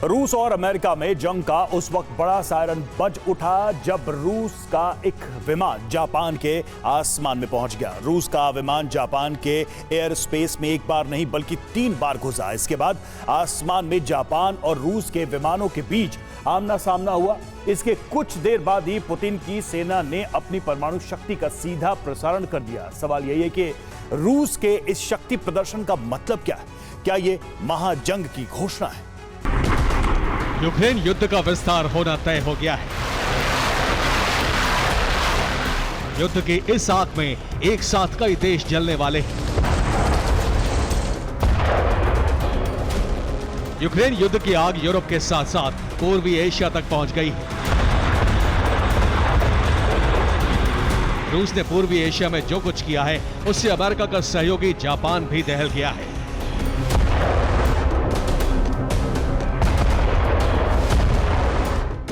रूस और अमेरिका में जंग का उस वक्त बड़ा सायरन बज उठा जब रूस का एक विमान जापान के आसमान में पहुंच गया। रूस का विमान जापान के एयर स्पेस में एक बार नहीं बल्कि 3 बार घुसा। इसके बाद आसमान में जापान और रूस के विमानों के बीच आमना सामना हुआ। इसके कुछ देर बाद ही पुतिन की सेना ने अपनी परमाणु शक्ति का सीधा प्रसारण कर दिया। सवाल यही है कि रूस के इस शक्ति प्रदर्शन का मतलब क्या है? क्या ये महाजंग की घोषणा है? यूक्रेन युद्ध का विस्तार होना तय हो गया है। युद्ध की इस आग में एक साथ कई देश जलने वाले हैं। यूक्रेन युद्ध की आग यूरोप के साथ साथ पूर्वी एशिया तक पहुंच गई है। रूस ने पूर्वी एशिया में जो कुछ किया है उससे अमेरिका का सहयोगी जापान भी दहल गया है।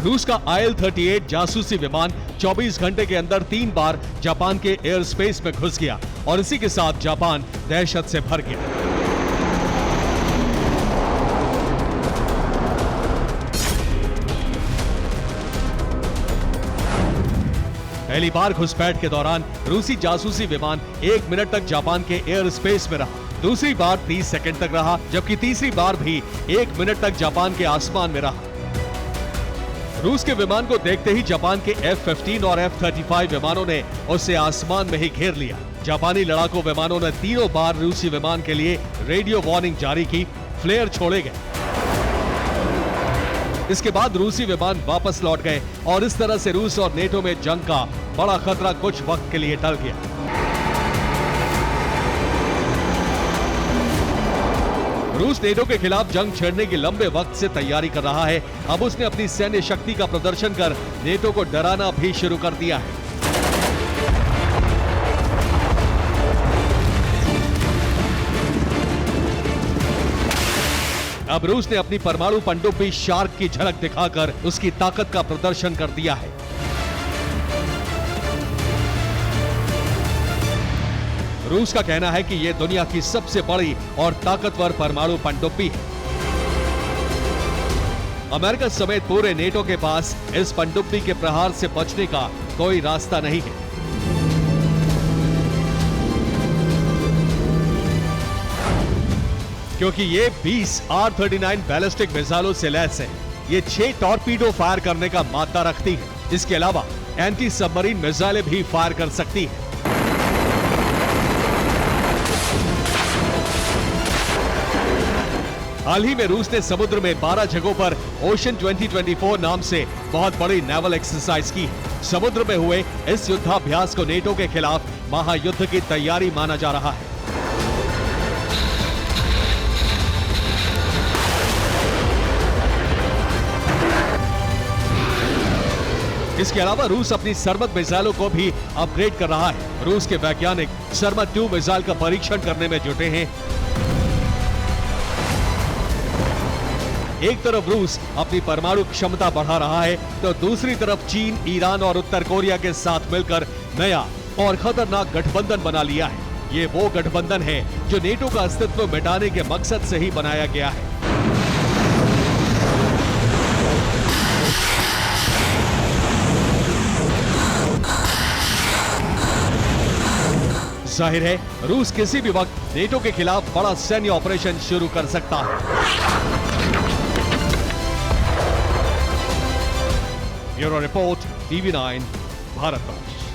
रूस का IL-38 जासूसी विमान 24 घंटे के अंदर 3 बार जापान के एयर स्पेस में घुस गया और इसी के साथ जापान दहशत से भर गया। पहली बार घुसपैठ के दौरान रूसी जासूसी विमान 1 मिनट तक जापान के एयर स्पेस में रहा। दूसरी बार 30 सेकंड तक रहा, जबकि तीसरी बार भी 1 मिनट तक जापान के आसमान में रहा। रूस के विमान को देखते ही जापान के F-15 और F-35 विमानों ने उसे आसमान में ही घेर लिया। जापानी लड़ाकू विमानों ने तीनों बार रूसी विमान के लिए रेडियो वार्निंग जारी की, फ्लेयर छोड़े गए। इसके बाद रूसी विमान वापस लौट गए और इस तरह से रूस और नेटो में जंग का बड़ा खतरा कुछ वक्त के लिए टल गया। रूस नेटो के खिलाफ जंग छेड़ने की लंबे वक्त से तैयारी कर रहा है। अब उसने अपनी सैन्य शक्ति का प्रदर्शन कर नेटो को डराना भी शुरू कर दिया है। अब रूस ने अपनी परमाणु पनडुब्बी शार्क की झलक दिखाकर उसकी ताकत का प्रदर्शन कर दिया है। रूस का कहना है कि यह दुनिया की सबसे बड़ी और ताकतवर परमाणु पनडुब्बी है। अमेरिका समेत पूरे नेटो के पास इस पनडुब्बी के प्रहार से बचने का कोई रास्ता नहीं है। क्योंकि ये 20 R-39 बैलिस्टिक मिसाइलों से लैस है। ये 6 टॉर्पीडो फायर करने का मादा रखती है। इसके अलावा एंटी सबमरीन मिसाइलें भी फायर कर सकती है। हाल ही में रूस ने समुद्र में 12 जगहों पर ओशन 2024 नाम से बहुत बड़ी नेवल एक्सरसाइज की है। समुद्र में हुए इस युद्धाभ्यास को नेटो के खिलाफ महायुद्ध की तैयारी माना जा रहा है। इसके अलावा रूस अपनी सर्मत मिसाइलों को भी अपग्रेड कर रहा है। रूस के वैज्ञानिक सर्मत 2 मिसाइल का परीक्षण करने में जुटे हैं। एक तरफ रूस अपनी परमाणु क्षमता बढ़ा रहा है तो दूसरी तरफ चीन, ईरान और उत्तर कोरिया के साथ मिलकर नया और खतरनाक गठबंधन बना लिया है। ये वो गठबंधन है जो नेटो का अस्तित्व मिटाने के मकसद से ही बनाया गया है। जाहिर है रूस किसी भी वक्त नेटो के खिलाफ बड़ा सैन्य ऑपरेशन शुरू कर सकता है। Bureau report, TV9, Bharatvarsh.